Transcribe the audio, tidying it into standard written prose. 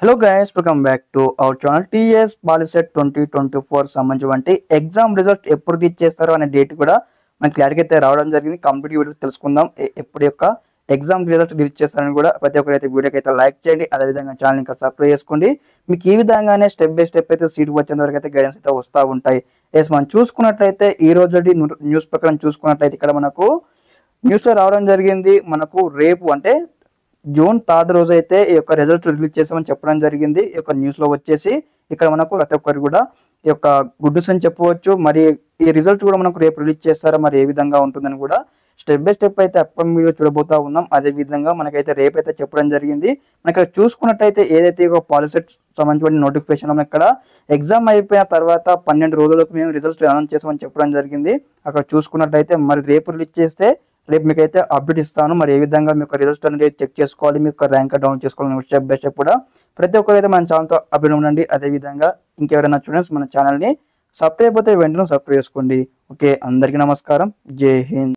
Hello guys, welcome back to our channel. TS POLYCET 2024 సంబంధించి exam result ఎప్పుడు reach చేస్తారో అనే డేట్ కూడా మనకి క్లారిటీ అయితే రావడం జరిగింది. కంప్లీట్ వీడియో తెలుసుకుందాం. ఎప్పుడు యొక్క ఎగ్జామ్ రిజల్ట్ రిలీజ్ చేస్తారని కూడా ప్రతి ఒక్కరైతే వీడియోకి అయితే లైక్ చేయండి. అదేవిధంగా ఛానల్ ఇంకా సబ్స్క్రైబ్ చేసుకోండి. మీకు ఈ విధంగానే స్టెప్ బై స్టెప్ అయితే సీట్ వచ్చేంత వరకు అయితే గైడెన్స్ అయితే వస్తూ ఉంటాయి. ఎస్, మనం చూసుకున్నట్లయితే ఈ రోజు న్యూస్ ప్రకారం చూసుకున్నట్లయితే ఇక్కడ మనకు న్యూస్లో రావడం జరిగింది. మనకు రేపు అంటే జూన్ 3 రోజు అయితే ఈ యొక్క రిజల్ట్ రిలీజ్ చేసామని చెప్పడం జరిగింది. ఈ యొక్క న్యూస్లో వచ్చేసి ఇక్కడ మనకు ప్రతి ఒక్కరు కూడా ఈ యొక్క గుడ్ న్యూస్ అని చెప్పవచ్చు. మరి ఈ రిజల్ట్ కూడా మనకు రేపు రిలీజ్ చేస్తారా, మరి ఏ విధంగా ఉంటుందని కూడా స్టెప్ బై స్టెప్ అయితే అప్కమింగ్ వీడియో చూడబోతా ఉన్నాం. అదే విధంగా మనకైతే రేపు అయితే చెప్పడం జరిగింది. మనకి ఇక్కడ చూసుకున్నట్టయితే ఏదైతే ఒక పాలిసెట్ సంబంధించిన నోటిఫికేషన్ ఇక్కడ ఎగ్జామ్ అయిపోయిన తర్వాత 12 రోజులకు మేము రిజల్ట్స్ అనౌన్స్ చేసామని చెప్పడం జరిగింది. అక్కడ చూసుకున్నట్టయితే మరి రేపు రిలీజ్ చేస్తే రేపు మీకు అయితే అప్డేట్ ఇస్తాను. మరి ఏ విధంగా మీకు రిజల్ట్స్ అనేది చెక్ చేసుకోవాలి, మీకు ర్యాంక్ డౌన్ చేసుకోవాలి స్టెప్ బై స్టెప్ కూడా ప్రతి ఒక్కరు అయితే మన ఛానల్తో అప్డేట్ ఉండండి. అదేవిధంగా ఇంకెవరైనా స్టూడెంట్స్ మన ఛానల్ని సబ్స్క్రైబ్ అయితే వెంటనే సబ్స్క్రైబ్ చేసుకోండి. ఓకే, అందరికీ నమస్కారం. జై హింద్.